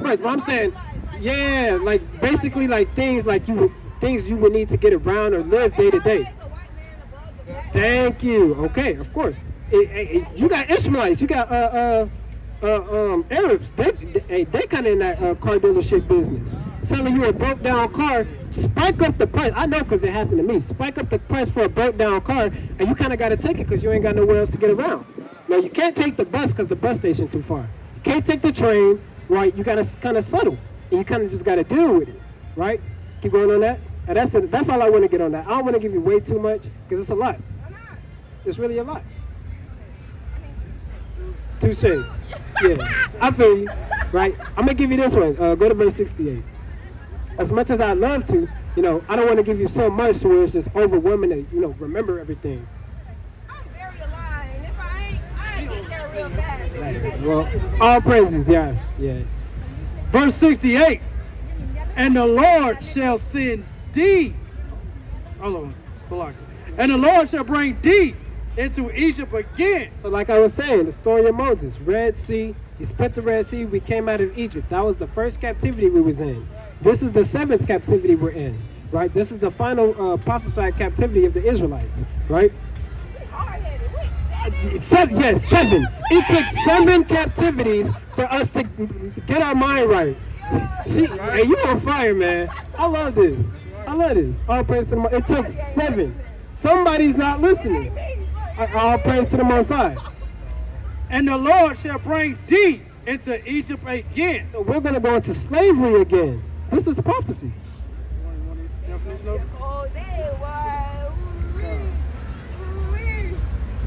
First, but I'm saying, yeah, like basically like things you would need to get around or live day to day. Thank you. Okay, of course. You got Ishmaelites. You got Arabs. They kind of in that car dealership business. Selling you a broke down car, spike up the price. I know because it happened to me. Spike up the price for a broke down car, and you kind of got to take it because you ain't got nowhere else to get around. Now you can't take the bus because the bus station too far. You can't take the train, right? You got to kind of settle, and you kind of just got to deal with it, right? Keep going on that. And that's all I want to get on that. I don't want to give you way too much because it's a lot. It's really a lot. Touche. Yeah, I feel you, right? I'm gonna give you this one. Go to verse 68. As much as I'd love to, I don't want to give you so much to where it's just overwhelming to, remember everything. I'm very alive, and if I ain't get there real bad. Right. Well, all praises, yeah. Verse 68. And the Lord shall send thee. Hold on, Salaki. And the Lord shall bring thee into Egypt again. So like I was saying, the story of Moses, Red Sea, he split the Red Sea, we came out of Egypt. That was the first captivity we was in. This is the 7th captivity we're in, right? This is the final prophesied captivity of the Israelites, right? Yes, 7. It took 7 captivities for us to get our mind right. See, hey, you on fire, man. I love this. All praise to the Most. It took 7. Somebody's not listening. All praise to the Most High. And the Lord shall bring thee into Egypt again. So we're going to go into slavery again. This is prophecy.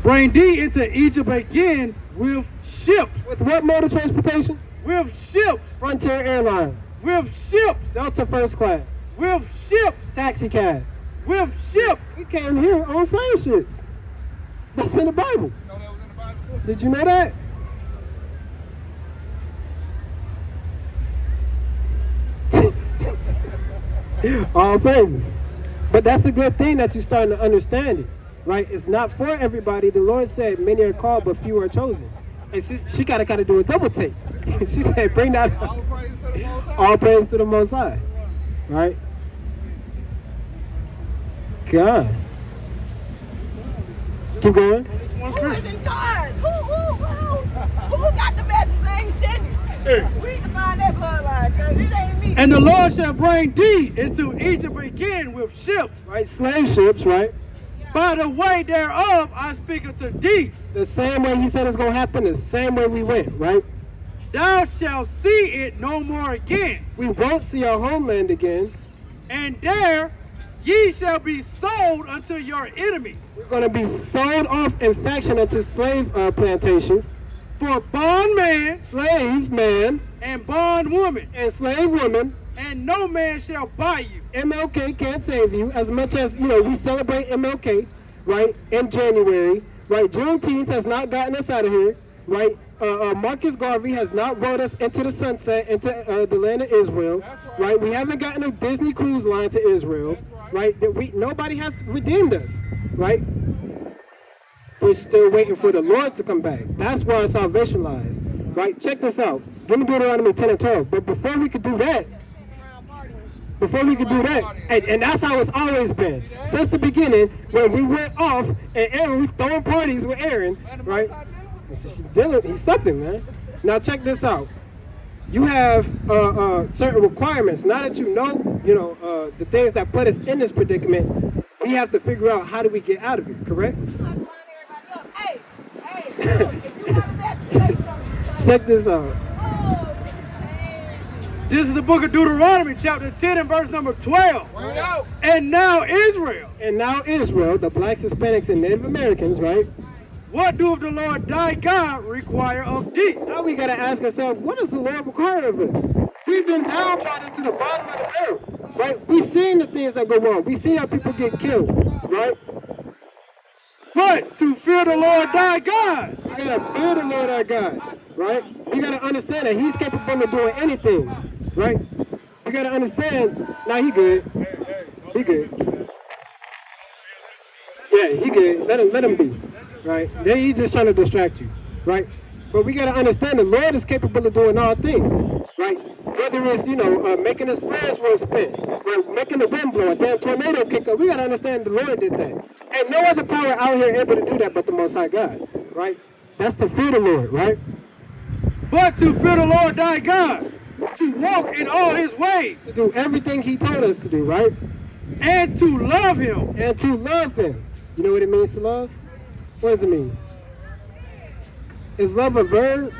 Bring thee into Egypt again with ships. With what mode of transportation? With ships. Frontier Airline. With ships. Delta First Class. With ships. Taxi cab. With ships. We came here on slave ships. That's in the Bible. Did you know that? All praises. But that's a good thing that you're starting to understand it, right? It's not for everybody. The Lord said, many are called, but few are chosen. And she got to kind of do a double take. She said, bring that up. All praise to the Most High, right? God. Keep going. Who is in charge? Who got the message they ain't sending? We need to find that bloodline, because it ain't me. And the Lord shall bring thee into Egypt again with ships. Right, slave ships, right? By the way thereof I speak unto thee. The same way he said it's going to happen, the same way we went, right? Thou shalt see it no more again. We won't see our homeland again. And there ye shall be sold unto your enemies. We're going to be sold off in faction into slave plantations. For bondman, slave man, and bondwoman, and slave woman, and no man shall buy you. MLK can't save you. As much as, we celebrate MLK, right, in January, right? Juneteenth has not gotten us out of here, right? Marcus Garvey has not brought us into the sunset, into the land of Israel, right? We haven't gotten a Disney cruise line to Israel, right? Nobody has redeemed us, right? We're still waiting for the Lord to come back. That's where our salvation lies, right? Check this out. Give me Deuteronomy 10 and 12. But before we could do that, and that's how it's always been. Since the beginning, when we went off, and Aaron was throwing parties with Aaron, right? He's something, man. Now check this out. You have certain requirements. Now that you know, the things that put us in this predicament, we have to figure out how do we get out of it, correct? Check this out. This is the book of Deuteronomy, chapter 10 and verse number 12. And now Israel, the blacks, Hispanics, and Native Americans, right? What doeth the Lord thy God require of thee? Now we got to ask ourselves, what does the Lord require of us? We've been downtrodden to the bottom of the barrel, right? We've seen the things that go wrong. We see how people get killed, right? But to fear the Lord thy God. We got to fear the Lord our God, right? We got to understand that he's capable of doing anything, right? We got to understand, now he good. He good. Yeah, he good. Let him be, right? Then he's just trying to distract you, right? But we got to understand the Lord is capable of doing all things, right? whether it's, making his friends will spin, or making the wind blow, a damn tornado kick up. We got to understand the Lord did that. Ain't no other power out here able to do that but the Most High God, right? That's to fear the Lord, right? But to fear the Lord thy God, to walk in all his ways, To do everything he told us to do, right? and to love him. And to love him. You know what it means to love? What does it mean? Is love a verb?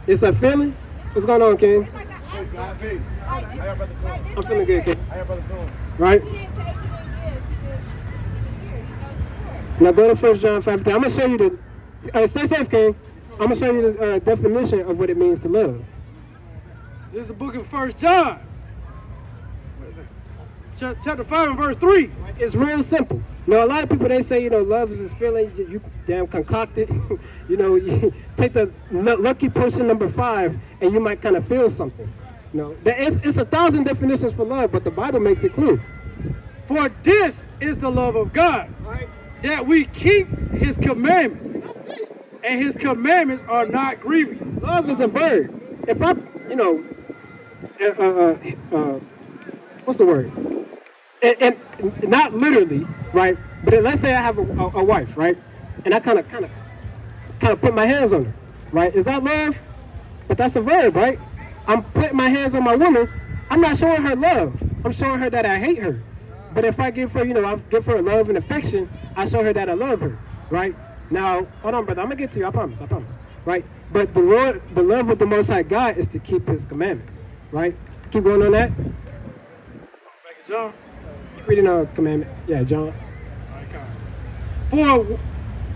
It's a feeling? What's going on, King? I'm feeling good, King. Right? Now go to 1 John 5. I'm going to show you the... stay safe, King. I'm going to show you the definition of what it means to love. This is the book of 1 John. Chapter 5 and verse 3. It's real simple. A lot of people, they say, love is this feeling you damn concocted. You take the lucky potion number 5 and you might kind of feel something. It's 1,000 definitions for love, but the Bible makes it clear. For this is the love of God, that we keep his commandments, and his commandments are not grievous. Love is a verb. If I, what's the word? And not literally, right? But let's say I have a wife, right? And I kind of put my hands on her, right? Is that love? But that's a verb, right? I'm putting my hands on my woman. I'm not showing her love. I'm showing her that I hate her. But if I give her, I give her love and affection, I show her that I love her, right? Now, hold on, brother. I'm gonna get to you. I promise, right? But the love of the Most High God is to keep his commandments, right? Keep going on that. Back in John. Keep reading commandments. Yeah, John. For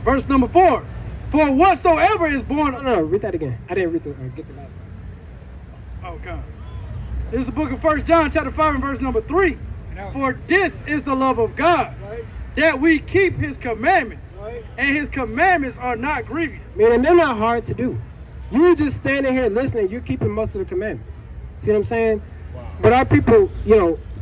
verse number 4. For whatsoever is born. No, read that again. I didn't read get the last part. Okay. This is the book of 1 John, chapter 5 and verse number 3. For this is the love of God, that we keep his commandments, and his commandments are not grievous. Man, and they're not hard to do. You just standing here listening, you're keeping most of the commandments. See what I'm saying? Wow. But our people,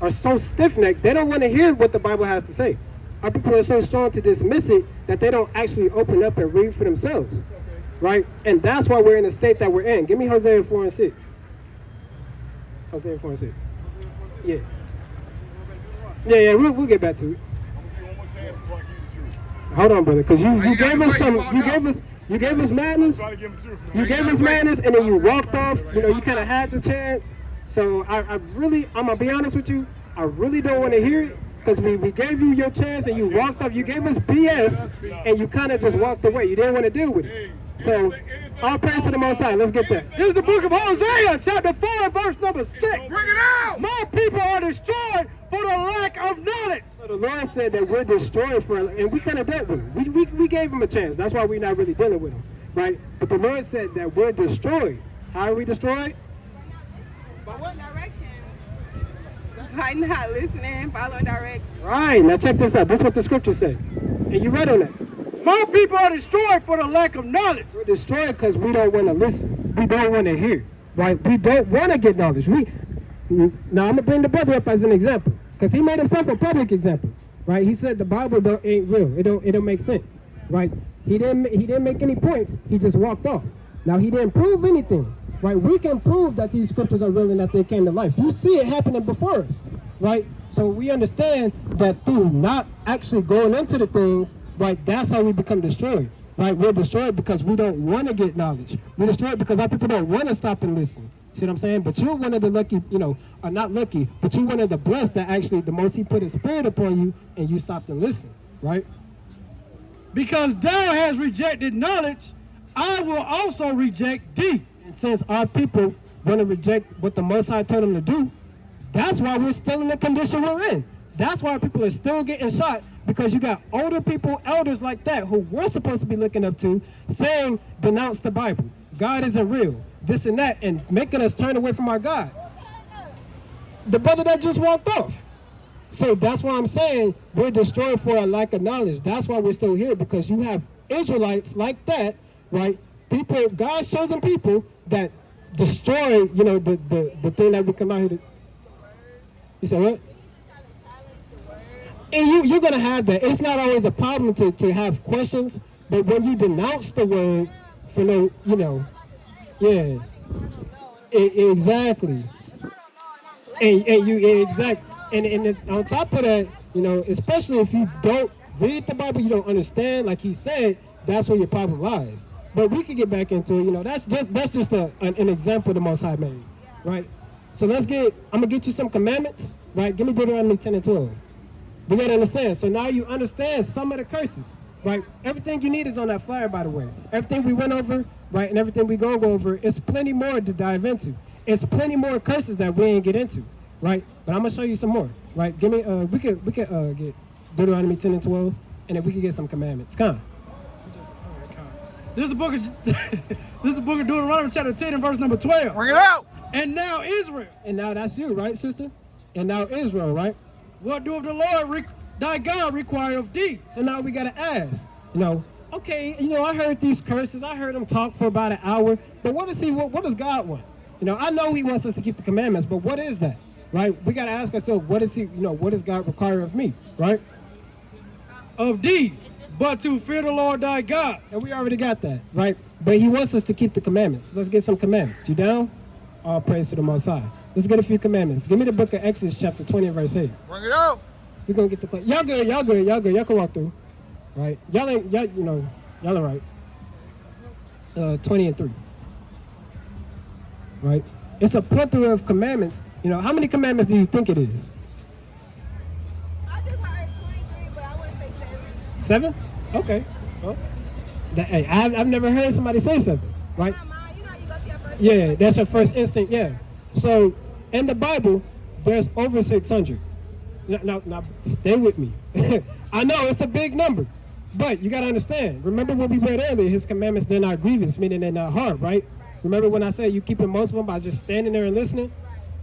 are so stiff-necked, they don't want to hear what the Bible has to say. Our people are so strong to dismiss it that they don't actually open up and read for themselves, right? And that's why we're in the state that we're in. Give me Hosea 4 and 6. Hosea 4 and 6. Yeah. Yeah, we'll get back to it. Hold on, brother, because you gave us madness. You gave us madness, and then you walked off. You kind of had your chance. So I'm gonna be honest with you. I really don't want to hear it because we gave you your chance and you walked off. You gave us BS and you kind of just walked away. You didn't want to deal with it. So all praise to the Most High. Let's get that. This is the book of Hosea, chapter 4, verse number 6. Bring it out. My people are destroyed for the lack of knowledge. So the Lord said that we're destroyed and we kind of dealt with him. We gave him a chance. That's why we're not really dealing with him, right? But the Lord said that we're destroyed. How are we destroyed? By what directions? By not listening, following directions. Right. Now check this out. This is what the scripture said. And you read on that. My people are destroyed for the lack of knowledge. We're destroyed because we don't want to listen. We don't want to hear. Right? We don't want to get knowledge. Now I'm gonna bring the brother up as an example because he made himself a public example. Right? He said the Bible ain't real. It don't make sense. Right? He didn't make any points. He just walked off. Now he didn't prove anything. Right? We can prove that these scriptures are real and that they came to life. You see it happening before us. Right? So we understand that through not actually going into the things, right, that's how we become destroyed. Right? We're destroyed because we don't want to get knowledge. We're destroyed because our people don't want to stop and listen. See what I'm saying? But you're one of the lucky, or not lucky, but you're one of the blessed that actually the most he put his spirit upon you and you stopped and listened. Right? Because thou hast rejected knowledge, I will also reject thee. And since our people want to reject what the Most High told them to do, that's why we're still in the condition we're in. That's why people are still getting shot, because you got older people, elders like that, who we're supposed to be looking up to, saying, denounce the Bible. God isn't real, this and that, and making us turn away from our God. The brother that just walked off. So that's why I'm saying we're destroyed for a lack of knowledge. That's why we're still here, because you have Israelites like that, right? People, God's chosen people that destroy, the thing that we come out here to. You said what? And you're going to have that. It's not always a problem to have questions, but when you denounce the word for yeah. Exactly. And you exact and on top of that, you know, especially if you don't read the Bible, you don't understand, like he said, that's where your problem lies. But we can get back into it, you know, that's just an example the Most High made, right? So I'm gonna get you some commandments, right? Give me Deuteronomy 10 and 12. We gotta understand. So now you understand some of the curses, right? Everything you need is on that flyer, by the way. Everything we went over, right, and everything we gonna go over, it's plenty more to dive into. It's plenty more curses that we ain't get into, right? But I'm gonna show you some more, right? Give me, we could get Deuteronomy 10 and 12, and then we can get some commandments. Come on. This is the book of this is the book of Deuteronomy chapter 10 and verse number 12. Bring it out. And now Israel, And now that's you, right, sister? And now Israel, right? what doeth the Lord thy God require of thee? So now we gotta ask, you know, okay, you know, I heard these curses, I heard him talk for about an hour, but what does God want? You know, I know he wants us to keep the commandments, but what is that, right? We gotta ask ourselves, what does God require of me, right? Of thee, but to fear the Lord thy God. And we already got that, right? But he wants us to keep the commandments. So let's get some commandments. You down? All praise to the Most High. Let's get a few commandments. Give me the book of Exodus chapter 20 and verse 8. Bring it out. We're gonna get the y'all good, y'all can walk through. Right? Y'all are right. 20 and 3. Right? It's a plethora of commandments. You know, how many commandments do you think it is? I just heard 23, but I wouldn't say 7? 7. Okay. Well, hey, I've never heard somebody say 7, right? Mom, you know how you go to your first Yeah, that's your first instinct, yeah. So, in the Bible, there's over 600. Now, stay with me. I know, it's a big number. But you got to understand, remember what we read earlier, his commandments, they're not grievous, meaning they're not hard, right? Remember when I said you keeping most of them by just standing there and listening?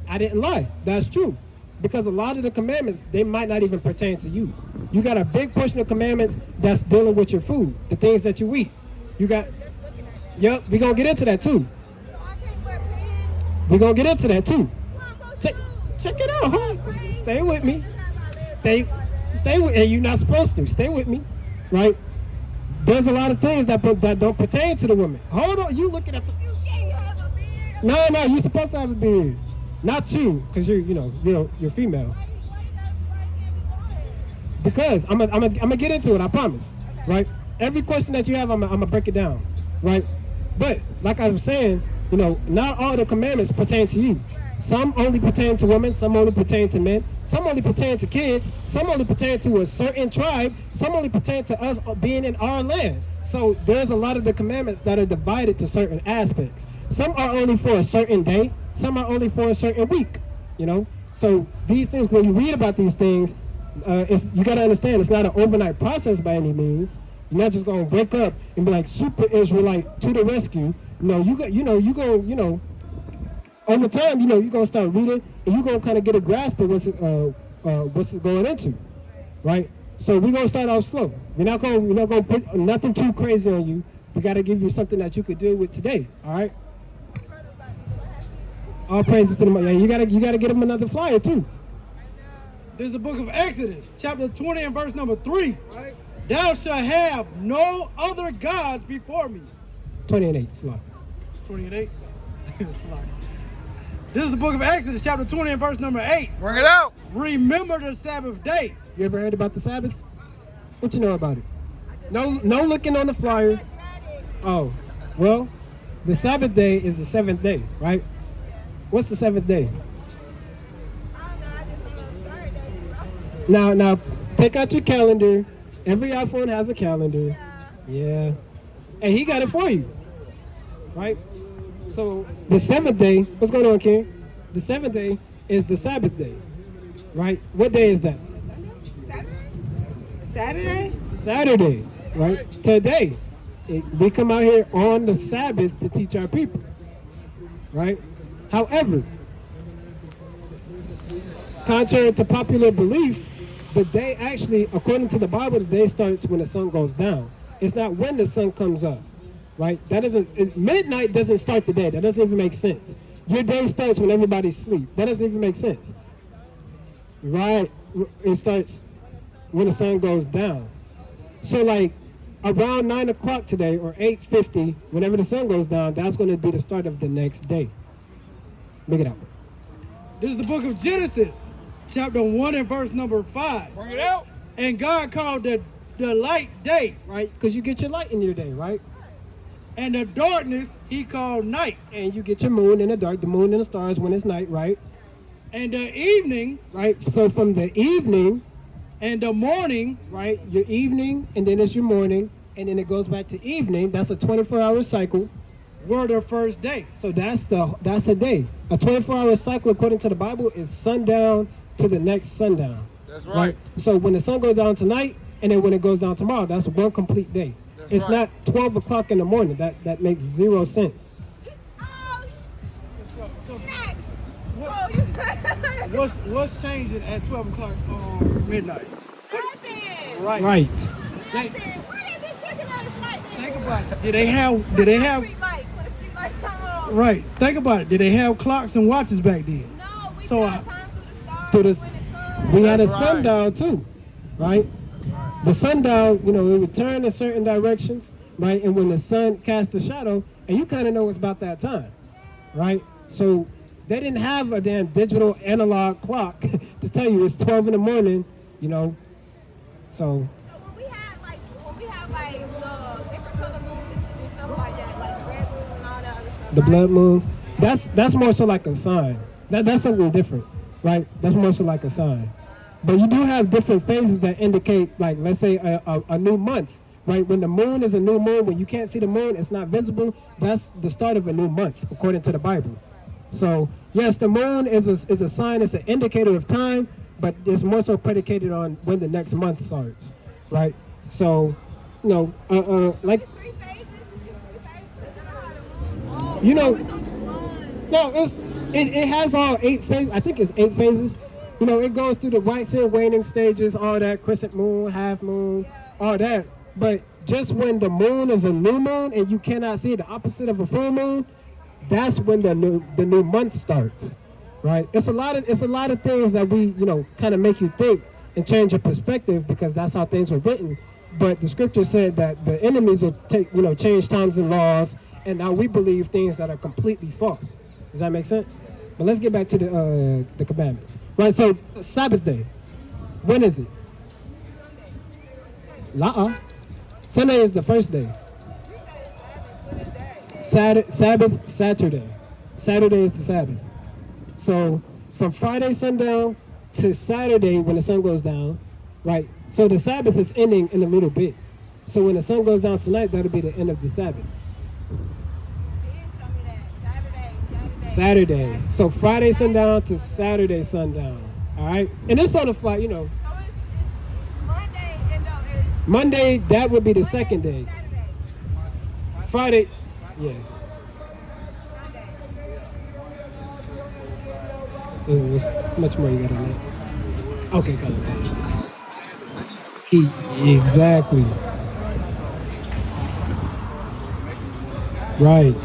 I didn't lie. That's true. Because a lot of the commandments, they might not even pertain to you. You got a big portion of commandments that's dealing with your food, the things that you eat. You got, yep, we're going to get into that too. So I can't wear pants. We're going to get into that too. What I'm supposed to Check do? it out, huh? Stay with me. Stay with, and you're not supposed to. Stay with me, right? There's a lot of things that don't pertain to the woman. Hold on, you looking at the. You can't have a beard. No, you're supposed to have a beard. Not you, because you're female. Why you can't be quiet? Because I'm gonna get into it. I promise, right? Every question that you have, I'm gonna break it down, right? But like I was saying, you know, not all the commandments pertain to you. Some only pertain to women, some only pertain to men, some only pertain to kids, some only pertain to a certain tribe, some only pertain to us being in our land. So there's a lot of the commandments that are divided to certain aspects. Some are only for a certain day, some are only for a certain week, you know? So these things, when you read about these things, you gotta understand it's not an overnight process by any means. You're not just gonna wake up and be like super Israelite to the rescue. No, over time, you're gonna start reading, and you're gonna kind of get a grasp of what's it going into, right? So we're gonna start off slow. We're not gonna put nothing too crazy on you. We gotta give you something that you could deal with today. All right. All praises to the Most. Yeah, you gotta get him another flyer too. This is the book of Exodus, chapter 20 and verse number 3. Right. Thou shalt have no other gods before me. 20 and 8, slot. 20 and 8? Slot. This is the book of Exodus, chapter 20 and verse number 8. Bring it out. Remember the Sabbath day. You ever heard about the Sabbath? What you know about it? No looking on the flyer. Oh, well, the Sabbath day is the 7th day, right? What's the 7th day? Now, take out your calendar. Every iPhone has a calendar. Yeah. And he got it for you, right? So the 7th day, what's going on, King? The 7th day is the Sabbath day, right? What day is that? Saturday? Saturday, right? Today, we come out here on the Sabbath to teach our people, right? However, contrary to popular belief, the day actually, according to the Bible, the day starts when the sun goes down. It's not when the sun comes up, right? Midnight doesn't start the day. That doesn't even make sense. Your day starts when everybody's asleep. That doesn't even make sense, right? It starts when the sun goes down. So like around 9 o'clock today or 8:50, whenever the sun goes down, that's going to be the start of the next day. Bring it out. This is the book of Genesis, chapter 1 and verse number 5. Bring it out. And God called the light day, Right? Because you get your light in your day, right? and the darkness he called night. And you get your moon in the dark, the moon and the stars when it's night, right? And the evening Right? So from the evening, and the morning right, your evening, and then it's your morning, and then it goes back to evening. That's a 24-hour cycle. were the first day. So that's a day. A 24-hour cycle, according to the Bible, is sundown to the next sundown. That's right. So when the sun goes down tonight, and then when it goes down tomorrow, that's one complete day. That's It's right. not 12 o'clock in the morning. That makes zero sense. Snacks. What's changing at 12 o'clock on midnight? Nothing. Right. Right. They, Nothing. Why they been checking out his light? think about it. Did they have Street lights when the street lights come on? right? Think about it. Did they have clocks and watches back then? No, we So, tell time through through the the- stars when it's We had a That's right. sundial too, right? The sundial, it would turn in certain directions, right? And when the sun casts a shadow, and you kind of know it's about that time, right? So they didn't have a damn digital analog clock to tell you it's 12 in the morning, So So when we have like the different color moons and stuff like that, like the red moon and all that other stuff. the right? blood moons, that's more so like a sign. That's something different, right? That's more so like a sign. But you do have different phases that indicate, like, let's say a new month, right? When the moon is a new moon, when you can't see the moon, it's not visible. That's the start of a new month, according to the Bible. So yes, the moon is a sign, it's an indicator of time, but it's more so predicated on when the next month starts, right? So, like, It's 3 phases. 3 phases. I don't know how the moon. Oh, You know- it's only one. no, it has all 8 phases. I think it's 8 phases. It goes through the waxing and waning stages, all that, crescent moon, half moon, all that. But just when the moon is a new moon and you cannot see the opposite of a full moon, that's when the new month starts, right? It's a lot of things that we kind of make you think and change your perspective, because that's how things were written. But the scripture said that the enemies will change times and laws, and now we believe things that are completely false. Does that make sense? But let's get back to the commandments, right? So Sabbath day, when is it? Sunday is the first day. Sabbath, Saturday. Saturday is the Sabbath. So from Friday sundown to Saturday when the sun goes down, right? So the Sabbath is ending in a little bit. So when the sun goes down tonight, that'll be the end of the Sabbath. He didn't show me that. Saturday. So Friday sundown to Saturday sundown. All right? And it's on the fly, So it's Monday and it's Monday, that would be the second day. Saturday. Friday, yeah. How much more you got on that? Okay, color. Exactly. Right.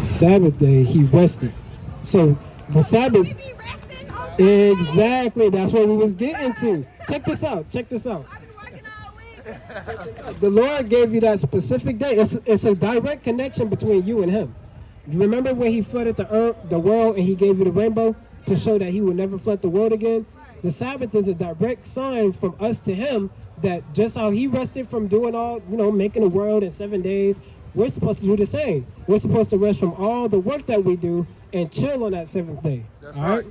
Sabbath day, he rested. So the Sabbath, We be resting on Saturday. exactly. That's what we was getting to. Check this out. I've been working all week. The Lord gave you that specific day. It's a direct connection between you and Him. You remember when He flooded the world and He gave you the rainbow to show that He will never flood the world again? The Sabbath is a direct sign from us to Him that just how He rested from doing all, making the world in 7 days, we're supposed to do the same. We're supposed to rest from all the work that we do and chill on that 7th day. That's all right.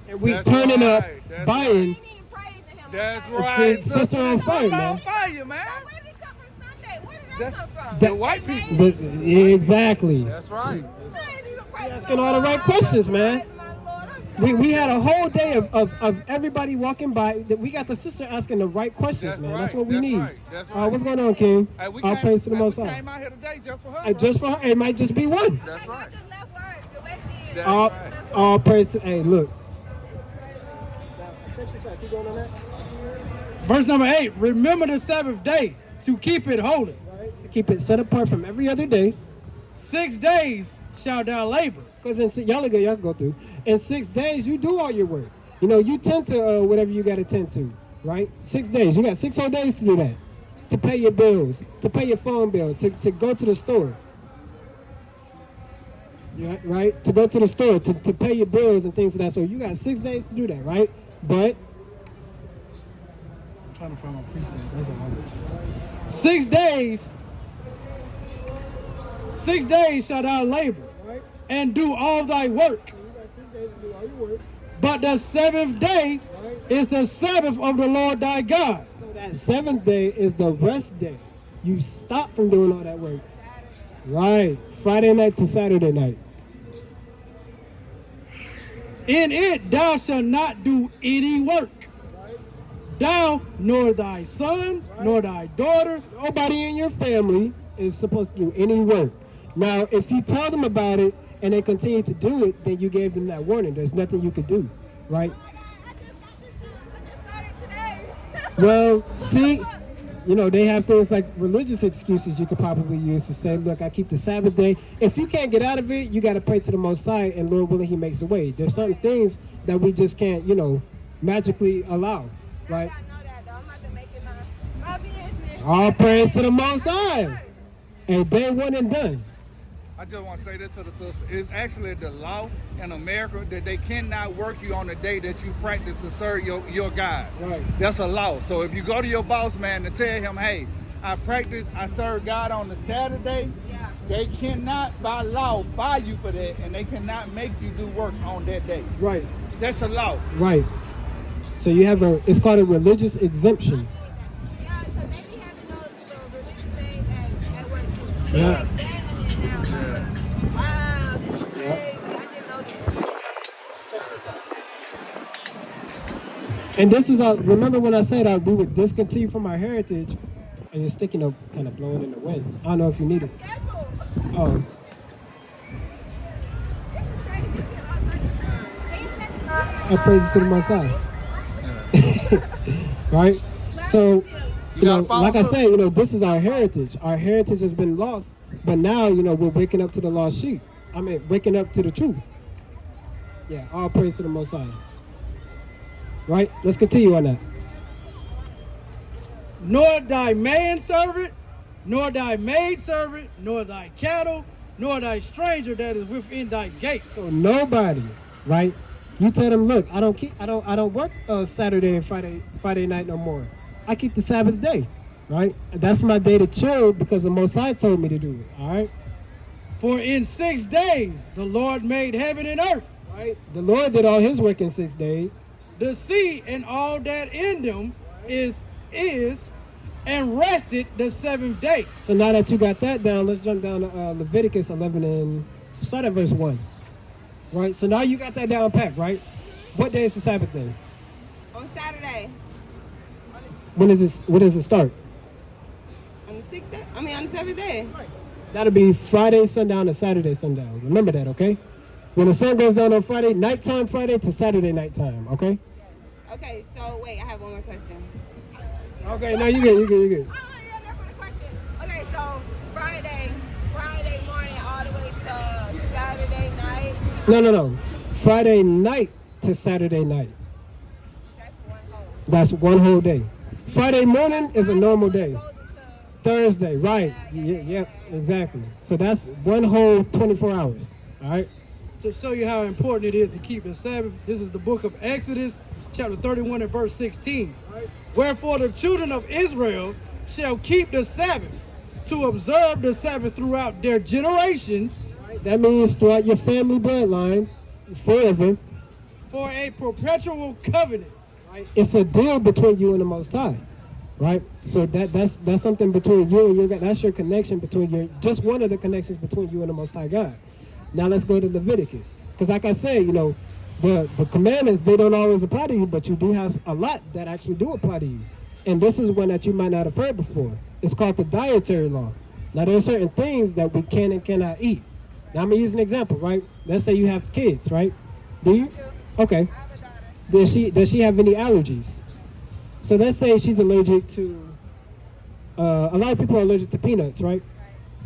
And we That's turning up, right. That's buying. Ain't even praising him. That's Where right. Sister on fire, I'm man. on fire, man. did he come from Sunday? Where did that That's- come from? The white people. Exactly. That's right. I ain't even praising asking my all the Lord. right questions, man. Praising my Lord. I'm sorry. We had a whole day of everybody walking by. We got the sister asking the right questions, That's man. right. That's what we That's need. right. That's right. What's going on, King? Hey, we All came- praise to the hey, Most we High. came out here today just for her. Just for her, it might just be one. That's I right. just left work. The West End. That's All, right. all praise to, hey, look. Check this out. Keep going on that. Verse number 8. Remember the Sabbath day to keep it holy. Right? To keep it set apart from every other day. 6 days shalt thou labor. Because y'all can go through. In 6 days, you do all your work. You tend to whatever you got to tend to, right? 6 days. You got 6 whole days to do that. To pay your bills, to pay your phone bill, to go to the store, Yeah, right? To go to the store, to pay your bills and things of that. So you got 6 days to do that, right? But I'm trying to find my precept. That's all. 6 days. 6 days shalt thou labor right? and do all thy work. So you got 6 days to do all your work. But the seventh day Right. is the Sabbath of the Lord thy God. So that seventh day is the rest day. You stop from doing all that work. Right. Friday night to Saturday night. In it thou shalt not do any work. Thou, nor thy son, nor thy daughter. Nobody in your family is supposed to do any work. Now, if you tell them about it and they continue to do it, then you gave them that warning. There's nothing you could do, right? I just started today. Well, see, you know, they have things like religious excuses you could probably use to say, look, I keep the Sabbath day. If you can't get out of it, you got to pray to the Most High, and Lord willing, He makes a way. There's certain things that we just can't, you know, magically allow, right? I know that though. I'm about to make it my business. All praise to the Most High. And day one and done. I just want to say this to the sister. It's actually the law in America that they cannot work you on the day that you practice to serve your God. Right. That's a law. So if you go to your boss man and tell him, hey, I serve God on the Saturday, Yeah. they cannot by law fire you for that, and they cannot make you do work on that day. Right. That's a law. Right. So you have it's called a religious exemption. Yeah, so they be having those religious things at work too. Yeah. They're expanding it now. Wow, this is crazy. I didn't know this. Check this out. And this is our, remember when I said we would discontinue from our heritage, and you're sticking up, kind of blowing in the wind. I don't know if you need it. Schedule. Oh, This is crazy. You get all types of time. Pay attention to all praises to the Most High. Right? So, you know, gotta follow like I through. said, you know, this is our heritage. Our heritage has been lost, but now, you know, we're waking up to the lost sheep. I mean, waking up to the truth. Yeah, all praise to the Most High. Right? Let's continue on that. Nor thy manservant, nor thy maidservant, nor thy cattle, nor thy stranger that is within thy gates. So nobody, right? You tell them, look, I don't work Saturday and Friday night no more. I keep the Sabbath day, right? That's my day to chill because the Most High told me to do it. All right, For in 6 days the Lord made heaven and earth, right. The Lord did all His work in 6 days. the sea and all that in them is, and rested the seventh day. So now that you got that down, let's jump down to Leviticus 11 and start at verse 1. Right. So now you got that down packed, right? What day is the Sabbath day? On Saturday. When is this? When does it start? On the 6th day? I mean, on the 7th day. That'll be Friday sundown to Saturday sundown. Remember that, okay? When the sun goes down on Friday, nighttime Friday to Saturday nighttime, okay? Okay, so wait, I have one more question. Okay, no, you good, you good, you good. Oh, yeah, that's for the question. Okay, so Friday morning all the way to Saturday night. No. Friday night to Saturday night. That's one whole. That's one whole day. Friday morning is a normal day. Goes into Thursday, right. Yeah, exactly. So that's one whole 24 hours, all right? To show you how important it is to keep the Sabbath, this is the book of Exodus, chapter 31 and verse 16. Wherefore the children of Israel shall keep the Sabbath, to observe the Sabbath throughout their generations, That means throughout your family bloodline, forever. for a perpetual covenant. Right? It's a deal between you and the Most High, right? So that's something between you and your God. That's your connection between just one of the connections between you and the Most High God. Now let's go to Leviticus, because like I said, you know, the commandments, they don't always apply to you, but you do have a lot that actually do apply to you. And this is one that you might not have heard before. It's called the Dietary law. Now there are certain things that we can and cannot eat. Now I'm gonna use an example, right? Let's say you have kids, right? Do you? Okay. I have a daughter. Does she have any allergies? So let's say she's allergic to, a lot of people are allergic to peanuts, right?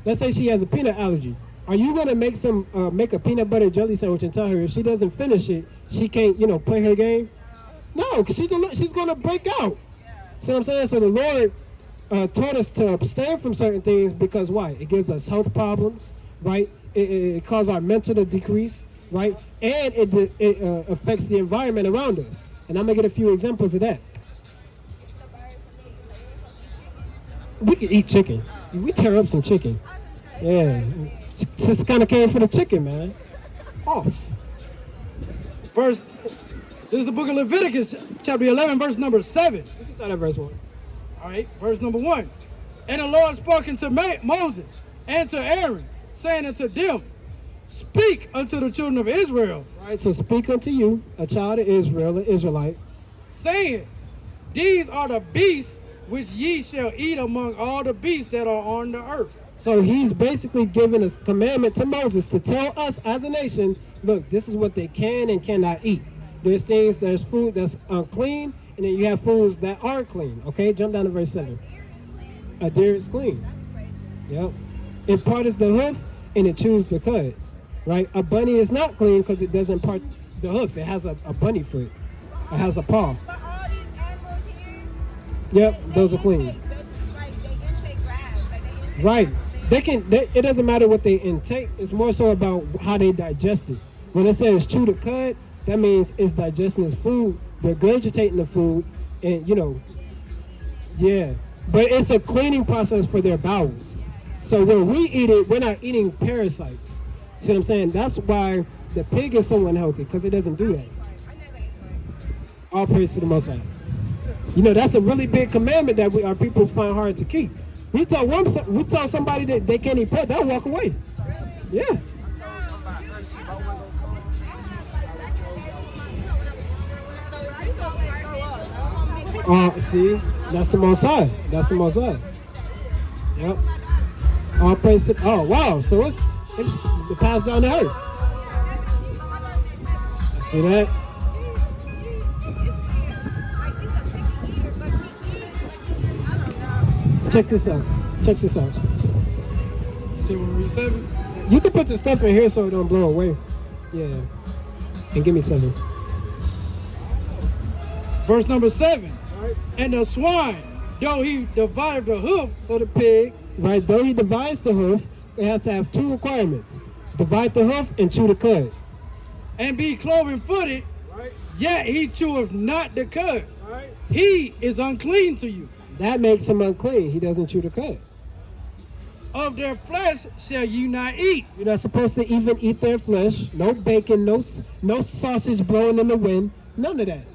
Let's say she has a peanut allergy. Are you gonna make a peanut butter jelly sandwich and tell her if she doesn't finish it, she can't, play her game? No, because she's gonna break out. See what I'm saying? So the Lord taught us to abstain from certain things because why? It gives us health problems, right? it causes our mental to decrease, right? And it affects the environment around us. And I'm gonna get a few examples of that. We could eat chicken. We tear up some chicken. Yeah, this kind of came for the chicken, man. It's off. This is the book of Leviticus, chapter 11, verse number 7. We can start at verse 1. All right, verse number 1. And the Lord spoke unto Moses and to Aaron, saying unto them, speak unto the children of Israel, Right, so speak unto you, a child of Israel, an Israelite, saying, these are the beasts which ye shall eat among all the beasts that are on the earth. So he's basically giving a commandment to Moses to tell us as a nation, look, this is what they can and cannot eat. There's food that's unclean, and then you have foods that are clean. Okay, jump down to verse 7. A deer is clean. Yep. It parts the hoof and it chews the cud. Right? A bunny is not clean because it doesn't part the hoof. It has a bunny foot. It has a paw. But all these animals here, Yep, those are clean. like they intake grass, like they intake Right. things. It doesn't matter what they intake. It's more so about how they digest it. When it says chew the cud, that means it's digesting its food, regurgitating the food, and yeah. But it's a cleaning process for their bowels. So when we eat it, we're not eating parasites. See what I'm saying? That's why the pig is so unhealthy, because it doesn't do that. All praise to the Most High. That's a really big commandment that our people find hard to keep. We tell somebody that they can't eat pork, they'll walk away. Yeah. See, that's the Most High. That's the Most High. Yep. All praise to. Oh wow! So it's passed down to her. See that? Check this out. Check this out. See what we said? You can put your stuff in here so it don't blow away. Yeah. And give me 7. Verse number 7. And the swine, though he divided the hoof, So the pig, right, though he divides the hoof, it has to have 2 requirements. Divide the hoof and chew the cud. and be cloven footed, Right? yet he cheweth not the cud. Right? He is unclean to you. That makes him unclean. He doesn't chew the cud. Of their flesh shall you not eat. You're not supposed to even eat their flesh. No bacon, no sausage blowing in the wind. None of that.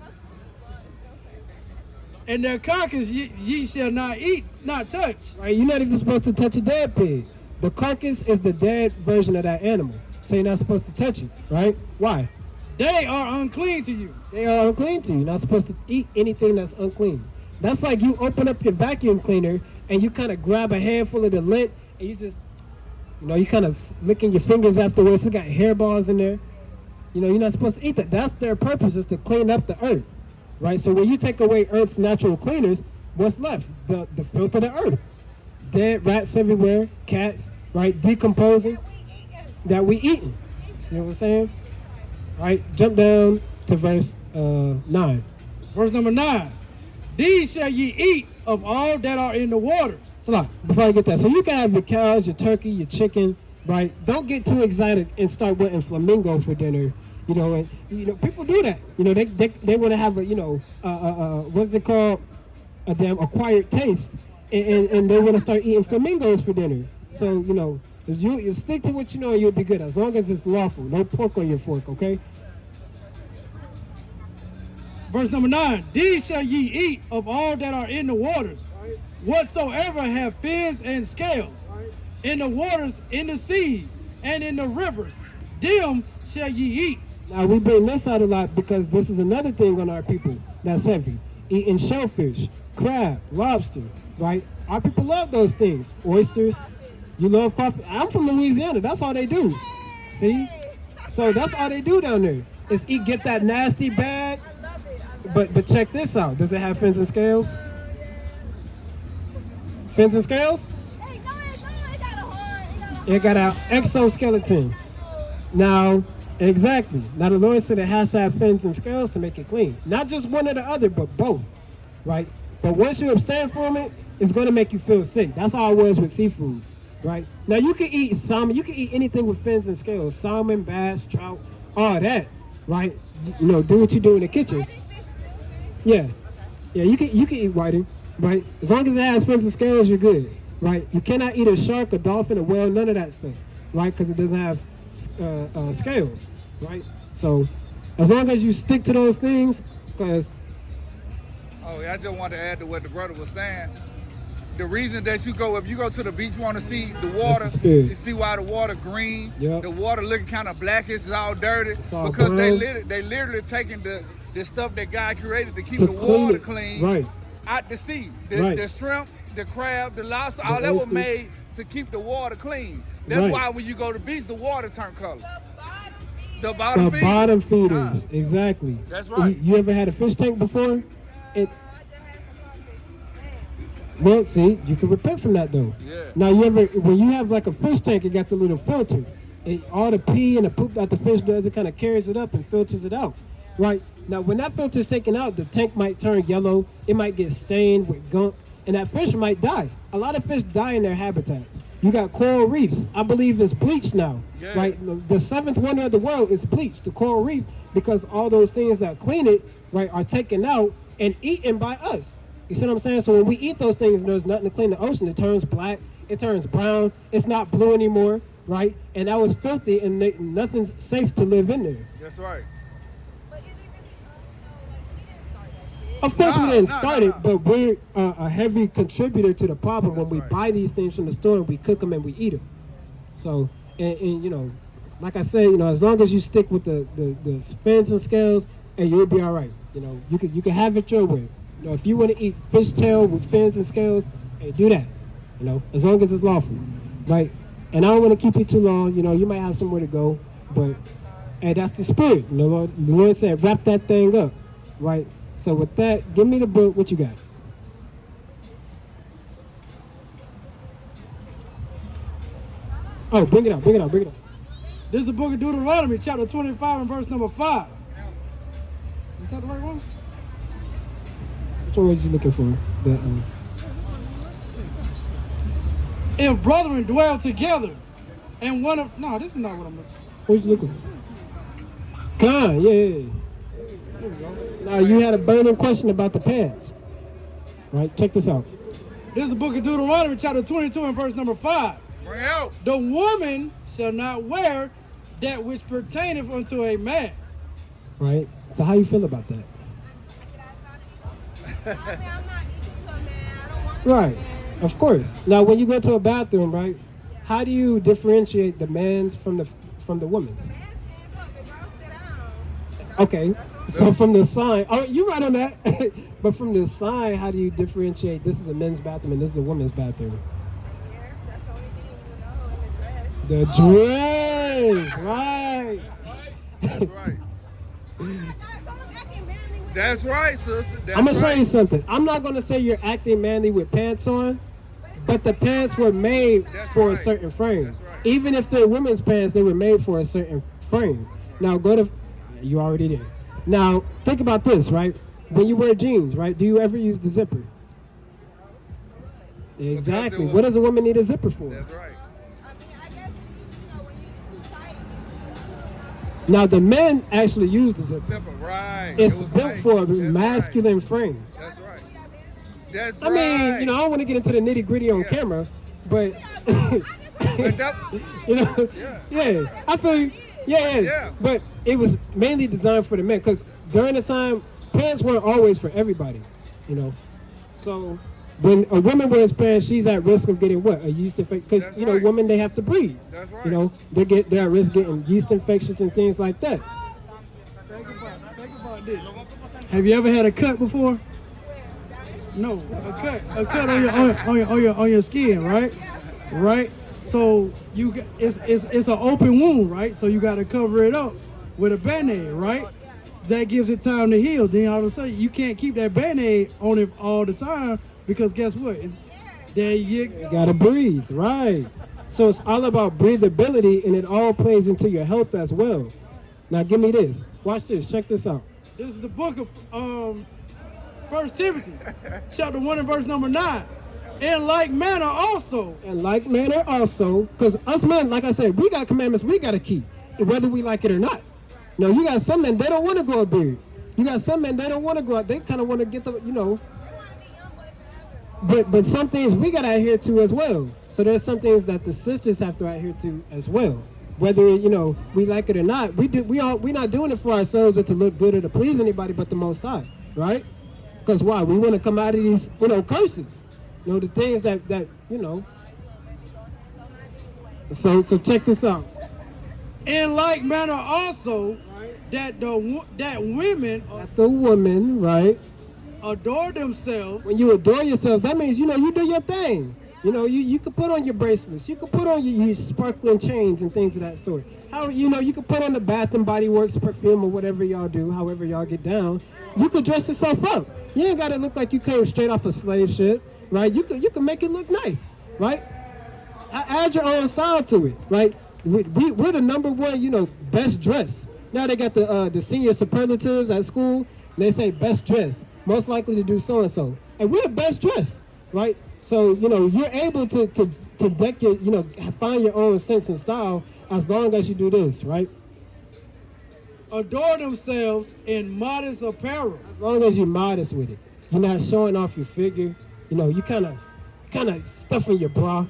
And their carcass ye shall not eat, not touch. Right? You're not even supposed to touch a dead pig. The carcass is the dead version of that animal. So you're not supposed to touch it, right? Why? They are unclean to you. They are unclean to you. You're not supposed to eat anything that's unclean. That's like you open up your vacuum cleaner and you kind of grab a handful of the lint and you just, you kind of licking your fingers afterwards. It's got hairballs in there. You're not supposed to eat that. That's their purpose, is to clean up the earth, right? So when you take away Earth's natural cleaners, what's left? The filth of the earth. Dead rats everywhere, cats, right? Decomposing, that we eating. See what I'm saying? Right? Jump down to verse 9. Verse number 9. These shall ye eat of all that are in the waters. Salah, before I get that, so you can have your cows, your turkey, your chicken, right? Don't get too excited and start wanting flamingo for dinner. And people do that. They want to have what's it called? A damn acquired taste, and they want to start eating flamingos for dinner. So if you stick to what you know, you'll be good as long as it's lawful. No pork on your fork, okay? Verse number 9. These shall ye eat of all that are in the waters, whatsoever have fins and scales, in the waters, in the seas, and in the rivers, them shall ye eat. Now we bring this out a lot because this is another thing on our people that's heavy. Eating shellfish, crab, lobster, right? Our people love those things. Oysters. You love coffee. I'm from Louisiana. That's all they do. See? So that's all they do down there is get that nasty bag. But check this out. Does it have fins and scales? Fins and scales? Hey, no, it got a heart. It got an exoskeleton. Now, exactly. Now the Lord said it has to have fins and scales to make it clean. Not just one or the other, but both, right? But once you abstain from it, it's going to make you feel sick. That's how it was with seafood. right? Now you can eat salmon, you can eat anything with fins and scales, salmon, bass, trout, all that, right? You know, do what you do in the kitchen. Yeah, yeah, you can eat whiting, right? As long as it has fins and scales, you're good, right? You cannot eat a shark, a dolphin, a whale, none of that stuff, right? Because it doesn't have scales, right? So as long as you stick to those things, because Oh, yeah, I just wanted to add to what the brother was saying. The reason that if you go to the beach, want to see the water, spirit. you see why the water green, Yep. the water looking kind of blackish, it's all dirty, It's all because brown. they literally taking the stuff that God created to keep To the clean water it, clean right. out the sea. Right. The shrimp, the crab, the lobster, The all that was oysters. made to keep the water clean. That's Right. why when you go to the beach, the water turn color. The the bottom feeders. bottom feeders, exactly. That's right. You ever had a fish tank before? Well, see, you can repent from that though. Yeah. Now, when you have like a fish tank, it got the little filter. All the pee and the poop that the fish does, it kind of carries it up and filters it out, right? Now, when that filter is taken out, the tank might turn yellow. It might get stained with gunk, and that fish might die. A lot of fish die in their habitats. You got coral reefs. I believe it's bleached now, Yeah. right? The seventh wonder of the world is bleached, the coral reef, because all those things that clean it, right, are taken out and eaten by us. You see what I'm saying? So when we eat those things and there's nothing to clean the ocean, it turns black, it turns brown, it's not blue anymore, right? And that was filthy and nothing's safe to live in there. That's right. Of course, we No, didn't no, start no, it, but we're a heavy contributor to the problem when we right. buy these things from the store and we cook them and we eat them. So, and you know, like I said, you know, as long as you stick with the fins and scales, and you'll be all right. You know, you can have it your way. You know, if you want to eat fishtail with fins and scales, hey, do that. You know, as long as it's lawful, right? And I don't want to keep you too long. You know, you might have somewhere to go, but hey, that's the spirit. You know, the Lord said, wrap that thing up, right? So with that, give me the book. What you got? Oh, bring it out. Bring it out. Bring it out. This is the book of Deuteronomy, chapter 25 and verse number 5. Is that the right one? Which one was you looking for? If brethren dwell together, and one of... No, this is not what I'm looking for. What was you looking for? Con, yeah. Now you had a burning question about the pants, right? Check this out. This is the book of Deuteronomy, chapter 22 and verse number 5. Bring it out. The woman shall not wear that which pertaineth unto a man. Right. So how you feel about that? Right. Of course. Now, when you go to a bathroom, right? How do you differentiate the man's from the woman's? Okay. So from the sign, oh, you're right on that. But from the sign, how do you differentiate this is a men's bathroom and this is a woman's bathroom? The dress, right? That's right. That's right, sister. That's I'm gonna show right. you something. I'm not gonna say you're acting manly with pants on, but the pants were made That's for a right. certain frame. That's right. Even if they're women's pants, they were made for a certain frame. Now go to, you already did. Now think about this, right? When you wear jeans, right? Do you ever use the zipper? Exactly. What does a woman need a zipper for? That's right. Now the men actually use the zipper. Zipper, right. It's It was built right. for a That's masculine frame. Right. That's right. That's I mean, you know, I don't want to get into the nitty gritty on Yeah. camera, but But that, you know, yeah, I feel you. Yeah. Yeah. But it was mainly designed for the men because during the time, pants weren't always for everybody, you know. So when a woman wears pants, she's at risk of getting what? A yeast infection. Because, That's you know, right. women, they have to breathe. That's right. You know, they're at risk of getting yeast infections and things like that. Think about this. Have you ever had a cut before? No, a cut on your skin, right? Right. So it's an open wound, right? So you got to cover it up with a Band-Aid, right? That gives it time to heal. Then all of a sudden you can't keep that Band-Aid on it all the time because guess what? There you You gotta breathe, right? So it's all about breathability, and it all plays into your health as well. Now give me this. Watch this. Check this out. This is the book of 1 Timothy, chapter 1 and verse number 9. In like manner also. In like manner also, because us men, like I said, we got commandments we got to keep, whether we like it or not. No, you got some men, they don't want to grow a beard. You got some men, they don't want to grow out. They kind of want to get the, But some things we got to adhere to as well. So there's some things that the sisters have to adhere to as well. Whether, we like it or not, we're not doing it for ourselves or to look good or to please anybody but the Most High, right? Because why? We want to come out of these, curses. The things that. So check this out. In like manner also, that women That the woman, right? adore themselves. When you adore yourself, that means, you do your thing. You can put on your bracelets. You can put on your sparkling chains and things of that sort. How, you can put on the Bath and Body Works perfume or whatever y'all do, however y'all get down. You could dress yourself up. You ain't got to look like you came straight off of slave shit, right? You can make it look nice, right? Add your own style to it, right? We're the number one, best dressed. Now they got the senior superlatives at school. They say best dressed, most likely to do so-and-so. And we're the best dressed, right? So, you're able to deck your, find your own sense and style as long as you do this, right? Adore themselves in modest apparel. As long as you're modest with it. You're not showing off your figure. You kind of stuffing your bra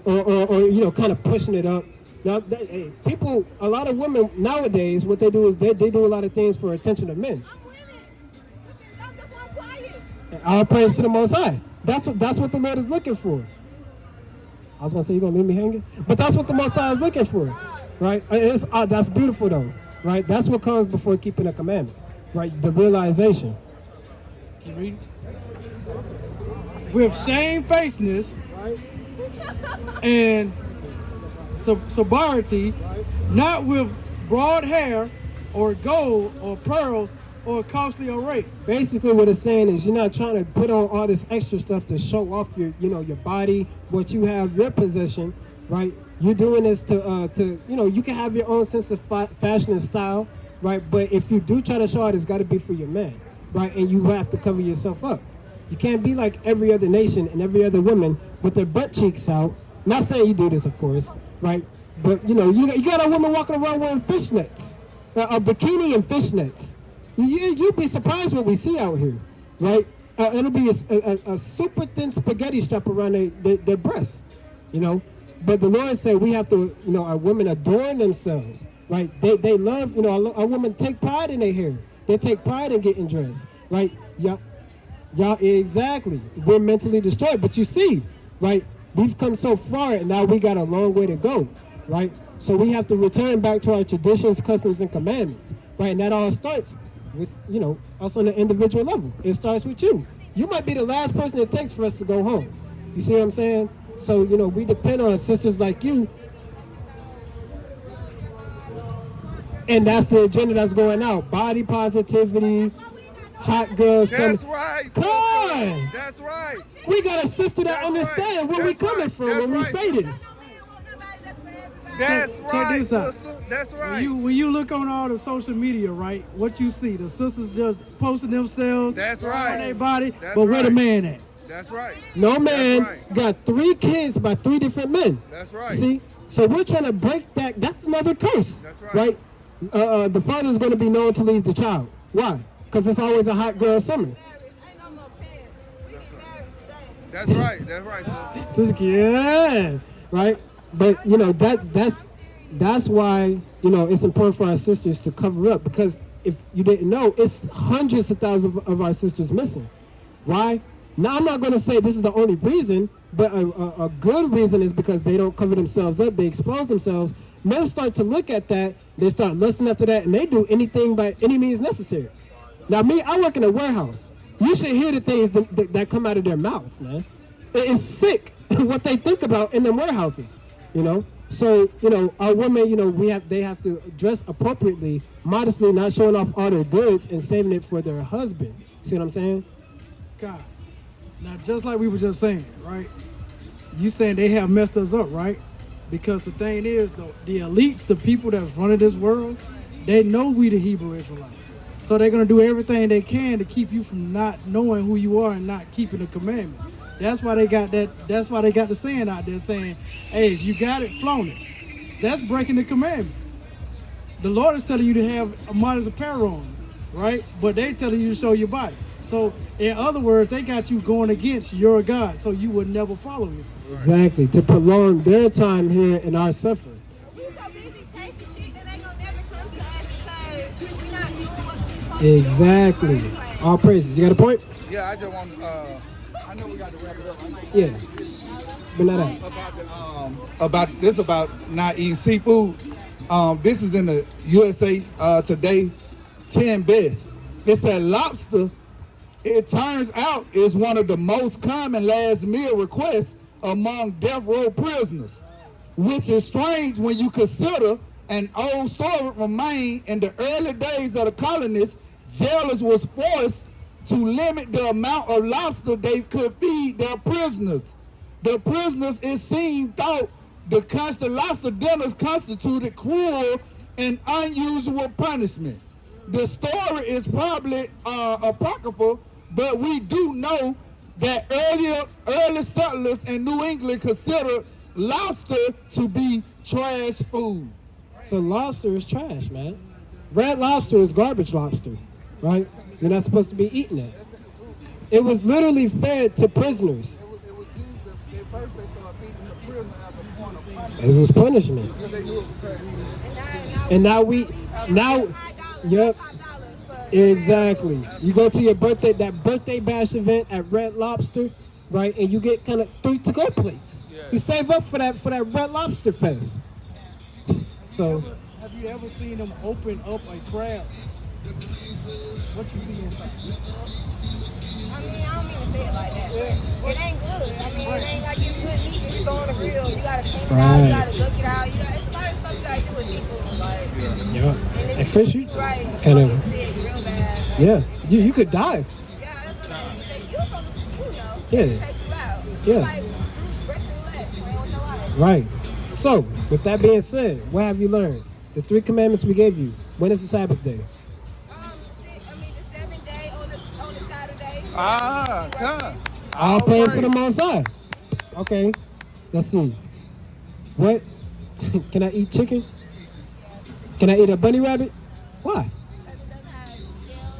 or kind of pushing it up. Now, people, a lot of women nowadays, what they do is they do a lot of things for attention of men. I'm women. That's why I'm quiet. And all praise to the Most High. That's what the Lord is looking for. I was gonna say, you gonna leave me hanging, but that's what the Most High is looking for, right? That's beautiful though, right? That's what comes before keeping the commandments, right? The realization. Keep reading. With shamefacedness and sobriety, not with broad hair or gold or pearls or costly array. Basically what it's saying is you're not trying to put on all this extra stuff to show off your body, what you have, your possession, right? You're doing this to you can have your own sense of fashion and style, right? But if you do try to show it, it's got to be for your man, right? And you have to cover yourself up. You can't be like every other nation and every other woman with their butt cheeks out. Not saying you do this, of course, right? But you got a woman walking around wearing fishnets, a bikini and fishnets. You'd be surprised what we see out here, right? It'll be a super thin spaghetti strap around their breasts, But the Lord said we have to, our women adorn themselves, right? They love, our women take pride in their hair. They take pride in getting dressed, right? Y'all, exactly. We're mentally destroyed. But you see, right? We've come so far and now we got a long way to go, right? So we have to return back to our traditions, customs, and commandments, right? And that all starts with, us on the individual level. It starts with you. You might be the last person it takes for us to go home. You see what I'm saying? So, we depend on sisters like you. And that's the agenda that's going out. Body positivity, hot girls. That's right. Come on. That's right. We got a sister that That's understands right. where we That's coming right. from That's when we right. say this. That's Check right, this out. sister. That's right. When you look on all the social media, right, what you see, the sisters just posting themselves, That's showing right. their body, That's but where the right. man at? That's right. No man That's right. got 3 kids by 3 different men. That's right. See? So we're trying to break that. That's another curse. That's right. The father is going to be known to leave the child. Why? Because it's always a hot girl summer. That's right. That's right, sister. Sister, yeah. Right? But, that's why, it's important for our sisters to cover up. Because if you didn't know, it's hundreds of thousands of our sisters missing. Why? Now, I'm not going to say this is the only reason, but a good reason is because they don't cover themselves up. They expose themselves. Men start to look at that. They start lusting after that, and they do anything by any means necessary. Now, me, I work in a warehouse. You should hear the things that come out of their mouths, man. It's sick what they think about in the warehouses, So, our women, they have to dress appropriately, modestly, not showing off all their goods and saving it for their husband. See what I'm saying? God. Now, just like we were just saying, right? You saying they have messed us up, right? Because the thing is, though, the elites, the people that's running this world, they know we the Hebrew Israelites. So they're going to do everything they can to keep you from not knowing who you are and not keeping the commandments. That's why they got that. That's why they got the saying out there saying, "Hey, if you got it, flaunt it." That's breaking the commandment. The Lord is telling you to have a modest apparel on, right? But they telling you to show your body. So, in other words, they got you going against your God, so you would never follow Him. Exactly, to prolong their time here in our suffering. We so busy chasing shit that ain't gonna never come to us because we're not doing what we're supposed to do. Exactly. All praises. You got a point? Yeah, I just want. I know we got to wrap it up. Yeah. But not that. About not eating seafood. This is in the USA Today 10 best. It said lobster, it turns out, is one of the most common last meal requests among death row prisoners, which is strange when you consider an old story remained in the early days of the colonists. Jailers was forced to limit the amount of lobster they could feed their prisoners. The prisoners, it seemed, thought the constant lobster dinners constituted cruel and unusual punishment. The story is probably apocryphal, but we do know that early settlers in New England considered lobster to be trash food. So lobster is trash, man. Red lobster is garbage lobster, right? You're not supposed to be eating it. It was literally fed to prisoners. It was used at first they started feeding the prisoner as a form of punishment. It was punishment. Because they knew it was trash. And yep, exactly. You go to your birthday bash event at Red Lobster, right? And you get kind of 3 to-go plates. Yeah. You save up for that Red Lobster Fest. So, Have you ever seen them open up a crab? What you see inside? I mean, I don't mean to say it like that, but it ain't good. I mean, it ain't like you good meat if you go on the grill. You gotta clean it out, you gotta cook it out. It's a lot of stuff you gotta do with seafood. Like, yeah. And fish, you right, kind of, sick real bad. yeah. You could die. Yeah, that's what I'm saying. You from, Yeah. take you out. Yeah. Like, Russian roulette, playing with your life. Right. So, with that being said, what have you learned? The 3 commandments we gave you. When is the Sabbath day? The 7th day on the Saturday. God. All praise to the Most High. Okay. Let's see. What? Can I eat chicken? Can I eat a bunny rabbit? Why? Because it doesn't have scales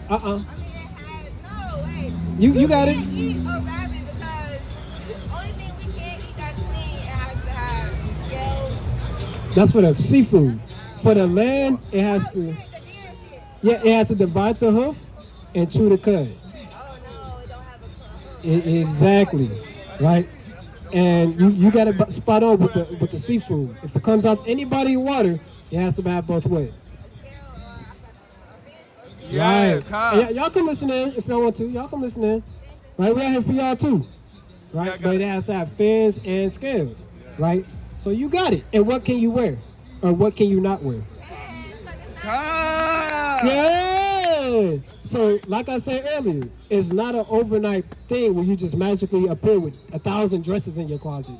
or... Uh-uh. I mean, it has... No, wait. You got it. We can't eat a rabbit because the only thing we can't eat that's clean, it has to have scales. That's for the seafood. For the land, it has to... The deer shit. Yeah, it has to divide the hoof and chew the cud. Oh, no, it don't have a hoof. Exactly. Right? And you got it spot on with the seafood. If it comes out any body of water, it has to have both ways. Yeah, Right. And y'all come listen in if y'all want to. Y'all come listen in. Right? We're out here for y'all too. Right? Yeah, I got But it has to have fins and scales. Right? So you got it. And what can you wear? Or what can you not wear? Yeah. So, like I said earlier, it's not an overnight thing where you just magically appear with 1,000 dresses in your closet.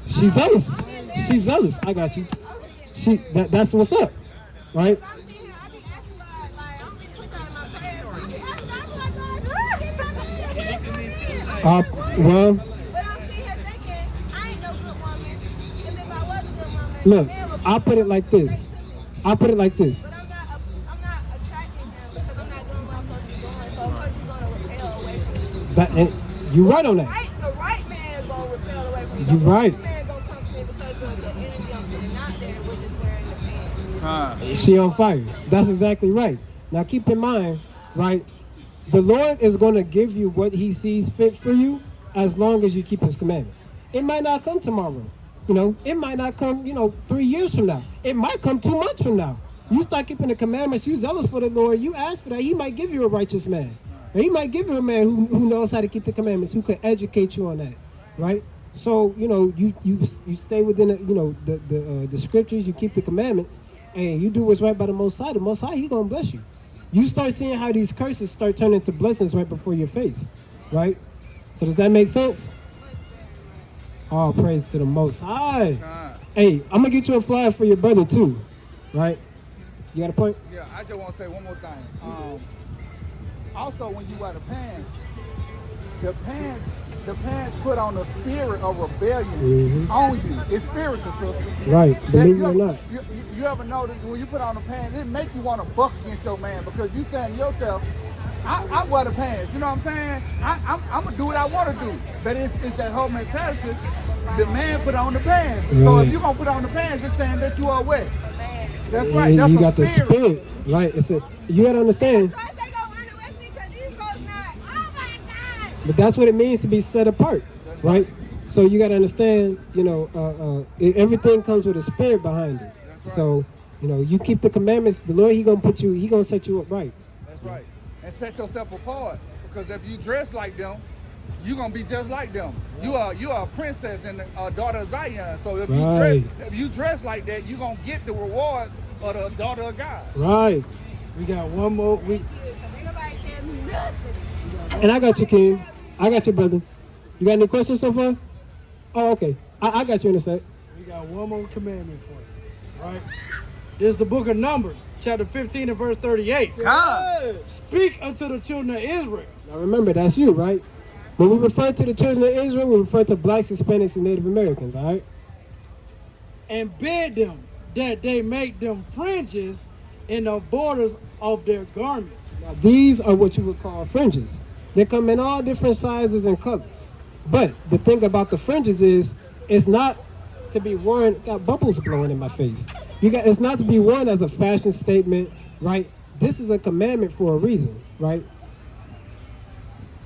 She's zealous. She's zealous. I got you. That's what's up, right? Well, But I'm sitting here thinking, I ain't no good woman. And if I was a good woman, look, man would be I'll put it like this. I'll put it like this. But I'm not attracting him because I'm not doing what I'm supposed to be doing. So of course he's going to repel away from me. You right on that. The right man is going to repel away from me. You right. The man going to come to me because of the energy I'm putting out there, which is wearing the pants. She on fire. That's exactly right. Now keep in mind, right? The Lord is going to give you what He sees fit for you as long as you keep His commandments. It might not come tomorrow. It might not come, 3 years from now. It might come 2 months from now. You start keeping the commandments, you zealous for the Lord, you ask for that, He might give you a righteous man. Or He might give you a man who knows how to keep the commandments, who could educate you on that, right? So, you stay within, the scriptures, you keep the commandments, and you do what's right by the Most High. The Most High, He gonna bless you. You start seeing how these curses start turning to blessings right before your face, right? So does that make sense? All praise to the Most High. Hey, I'm gonna get you a flyer for your brother too, right? You got a point? Yeah, I just want to say one more thing. Also, when you wear the pants, the pants put on the spirit of rebellion on you. It's spiritual, sister. Right, believe it or not. You ever notice when you put on the pants, it make you want to buck against your man because you saying to yourself, I wear the pants, you know what I'm saying? I'm gonna do what I want to do. But it's that whole mentality. The man put on the pants. Right. So if you gonna put on the pants, it's saying that you are wet. That's right. Yeah, That's you a got the spirit, right? You gotta understand. Plus, they gonna run away with me because these folks not. Oh my God. But that's what it means to be set apart, right? So you gotta understand, everything comes with a spirit behind it. So, you keep the commandments, the Lord, he gonna set you up right. That's right. And set yourself apart. Because if you dress like them, you're gonna be just like them. You are a princess and a daughter of Zion. So if you dress like that, you're gonna get the rewards of the daughter of God. Right. We got one more. Thank you. Because ain't nobody tell me nothing. And I got you, King. I got you, brother. You got any questions so far? Oh, okay. I got you in a sec. We got one more commandment for you, right? This is the book of Numbers, chapter 15 and verse 38. God. Speak unto the children of Israel. Now remember, that's you, right? When we refer to the children of Israel, we refer to blacks, Hispanics, and Native Americans, all right? And bid them that they make them fringes in the borders of their garments. Now, these are what you would call fringes. They come in all different sizes and colors. But the thing about the fringes is, it's not to be worn, got bubbles blowing in my face. It's not to be worn as a fashion statement, right? This is a commandment for a reason, right?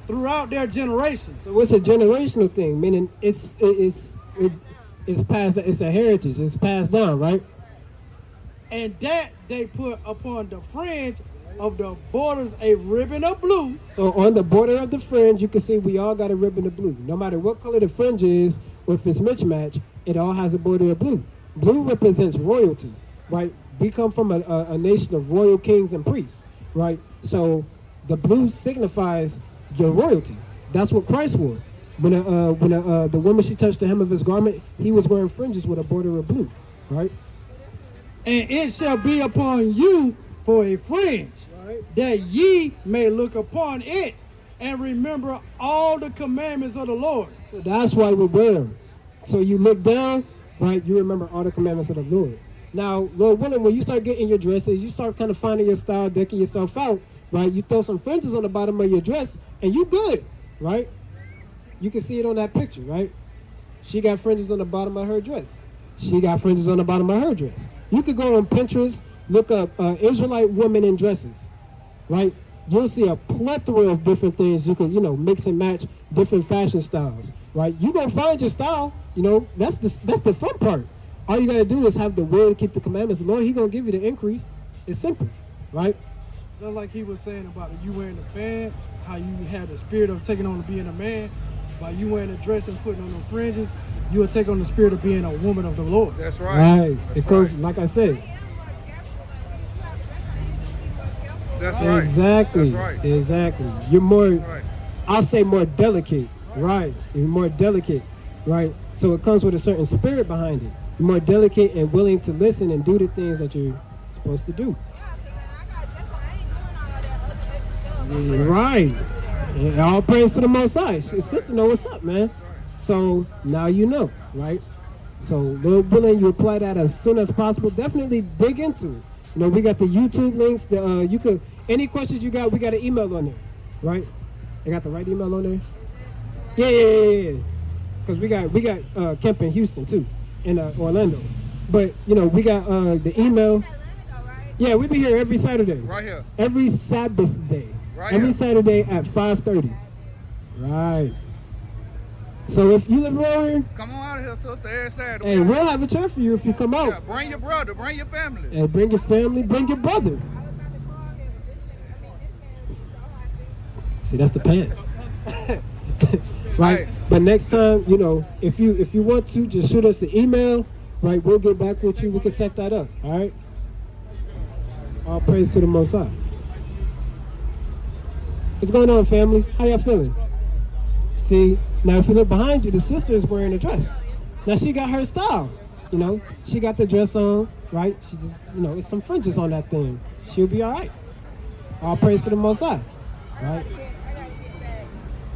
Throughout their generations. So it's a generational thing, meaning it's passed, it's a heritage, it's passed down, right? And that they put upon the fringe of the borders a ribbon of blue. So on the border of the fringe, you can see we all got a ribbon of blue. No matter what color the fringe is, or if it's mismatched, it all has a border of blue. Blue represents royalty, right? We come from a nation of royal kings and priests, right? So the blue signifies your royalty. That's what Christ wore. When the woman, she touched the hem of his garment, he was wearing fringes with a border of blue, right? And it shall be upon you for a fringe, that ye may look upon it and remember all the commandments of the Lord. So that's why we wear them. So you look down, right, you remember all the commandments of the Lord. Now, Lord willing, when you start getting your dresses, you start kind of finding your style, decking yourself out, right? You throw some fringes on the bottom of your dress, and you good, right? You can see it on that picture, right? She got fringes on the bottom of her dress. She got fringes on the bottom of her dress. You could go on Pinterest, look up Israelite women in dresses, right? You'll see a plethora of different things. You can, mix and match different fashion styles, right? You gonna find your style, that's the fun part. All you gotta do is have the will to keep the commandments. The Lord, he gonna give you the increase. It's simple, right? Just like he was saying about you wearing the pants, how you had the spirit of taking on to being a man. By you wearing a dress and putting on the fringes, you will take on the spirit of being a woman of the Lord. That's right. Right. Because, like I said. That's right. Exactly. That's right. Exactly. You're more, Right. I'll say more delicate. Right. You're more delicate. Right. So it comes with a certain spirit behind it. You're more delicate and willing to listen and do the things that you're supposed to do. Yeah, right. Yeah, all praise to the Most High. His sister know what's up, man. So now you know, right? So Lord willing, you apply that as soon as possible. Definitely dig into it. We got the YouTube links. You could, any questions you got, we got an email on there, right? I got the right email on there. Yeah. Because we got camp in Houston too, in Orlando. But we got the email. Yeah, we be here every Saturday. Right here. Every Sabbath day. Right every here. Saturday at 5:30. Right. So if you live around here, Come on out of here, sister. Every Saturday. hey, we'll have a chair for you if you come out. Yeah, bring your brother. Bring your family. Hey, bring your family, bring your brother. See, that's the pants. Right. Hey. But next time, if you want to, just shoot us an email. Right. We'll get back with you. We can set that up. All right. All praise to the Most High. What's going on, family? How y'all feeling? See, now if you look behind you, the sister is wearing a dress. Now she got her style, She got the dress on, right? She just, it's some fringes on that thing. She'll be all right. All praise to the Most High, right?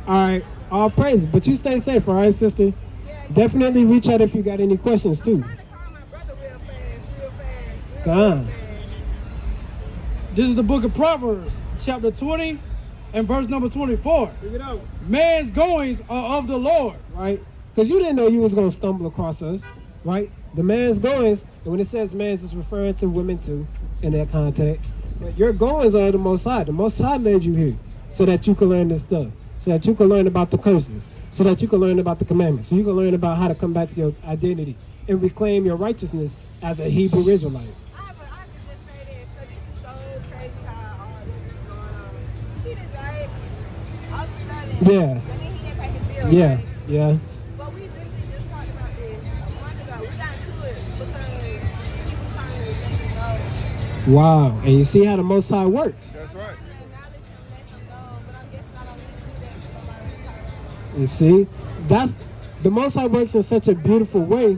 All right, all praise. But you stay safe, all right, sister? Definitely reach out if you got any questions, too. Trying to call my brother real fast. God. This is the book of Proverbs, chapter 20 and verse number 24. Bring it out. Man's goings are of the Lord. Right? Because you didn't know you was going to stumble across us, right? The man's goings, and when it says man's, it's referring to women too, in that context. But your goings are the Most High. The Most High led you here so that you can learn this stuff, so that you can learn about the curses, so that you can learn about the commandments, so you can learn about how to come back to your identity and reclaim your righteousness as a Hebrew Israelite. I could just say this. So this is so crazy how all this is going on. You see this, right? All of a sudden, Yeah. I mean, he didn't pay his bill, Yeah, right? yeah. But we literally just talked about this a month ago. We got into it because he was trying to let him go. Wow. And you see how the Most High works. That's right. And now that you let him go, but I guess I don't need to do that for somebody. You see? That's the Most High works in such a beautiful way.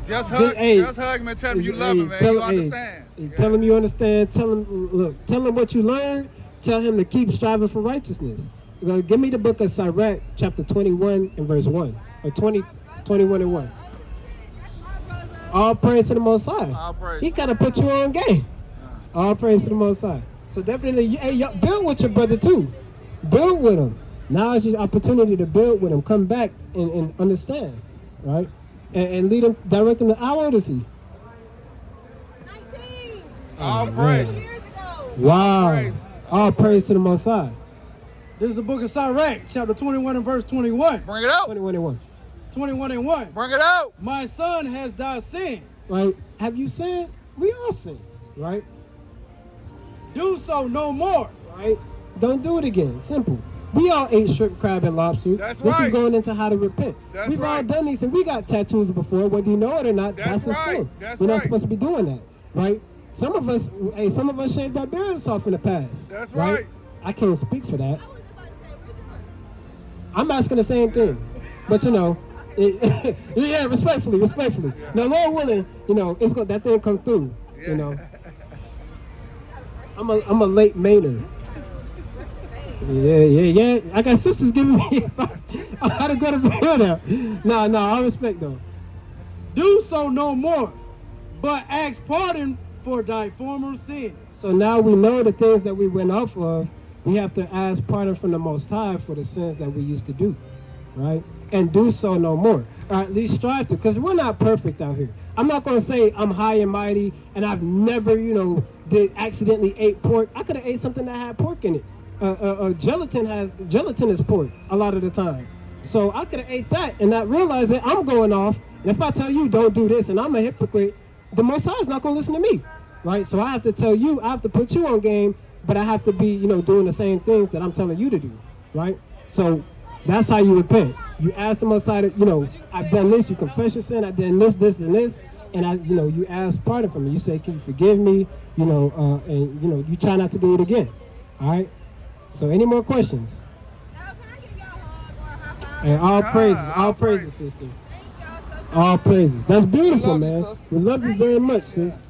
Just Just- hug, hey, just hug him and tell him you love Hey, him, man. tell You hey, understand. hey, tell him you understand. Tell him, look, tell him what you learned. Tell him to keep striving for righteousness. Give me the book of Sirach, chapter 21 and verse 1. Or 21 and 1. All praise to the Most High. All praise. He kind of put you on game. All praise to the Most High. So definitely, hey, build with your brother too. Build with him. Now is your opportunity to build with him. Come back and understand, right? And lead him, direct him to how old is he? 19 All Oh, praise. man. years ago. Wow. praise. All praise to the Most High. This is the book of Sirach, chapter 21 and verse 21. Bring it out. 21 and 1. 21 and 1. Bring it out. My son has thy sin. Right? Have you sinned? We all sin. Right? Do so no more. Right? Don't do it again. Simple. We all ate shrimp, crab, and lobster. That's This is right. going into how to repent. That's We've all right. done these, and we got tattoos before, whether you know it or not. That's That's a right. sin. That's We're not right. supposed to be doing that, right? Some of us shaved our beards off in the past. That's right. I can't speak for that. I was about to say, where's yours? I'm asking the same thing, but you know, yeah, respectfully. Now, Lord willing, you know, that thing come through. You know, I'm a late Maynard. Yeah. I got sisters giving me advice on how to go to bed now. No, I respect though. Do so no more, but ask pardon for thy former sins. So now we know the things that we went off of. We have to ask pardon from the Most High for the sins that we used to do, right? And do so no more, or at least strive to, because we're not perfect out here. I'm not going to say I'm high and mighty and I've never, accidentally ate pork. I could have ate something that had pork in it. Gelatin is pork a lot of the time. So I could have ate that and not realize that I'm going off. And if I tell you don't do this and I'm a hypocrite, the Most High is not going to listen to me, right? So I have to tell you, I have to put you on game, but I have to be, doing the same things that I'm telling you to do, right? So that's how you repent. You ask the Most High to, I've done this. You confess your sin. I've done this, and this, and you ask pardon from me. You say, can you forgive me? And you try not to do it again. All right. So any more questions? Now, can I give y'all a hug or a high five? And all praises, all all praises, praises. sister. Thank y'all so All praises. That's beautiful, We love you, man. sister. We love you very much, sis.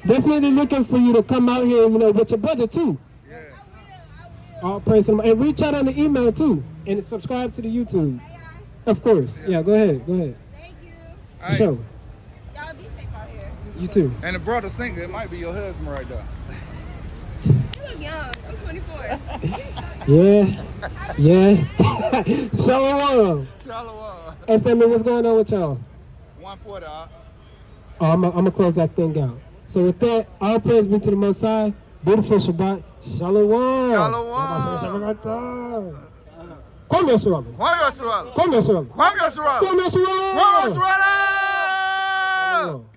Definitely looking for you to come out here, with your brother too. Yeah. I will. All praise to him. And reach out on the email too. And subscribe to the YouTube. Of course. Yeah, go ahead. Thank you. For Hey, sure. Y'all be safe out here. You too. And the brother think it might be your husband right there. You look young. I'm 24. Yeah. Shalom. Shalom. Hey, family, what's going on with y'all? 140. Oh, I'm gonna close that thing out. So with that, all praise be to the Most High. Beautiful Shabbat. Shalom. Shalom. Come here, Shalom. Juan Yeshua. Come here, Shalom. Juan Yeshua. Come here, Shalom. Juan Yeshua. Shalom.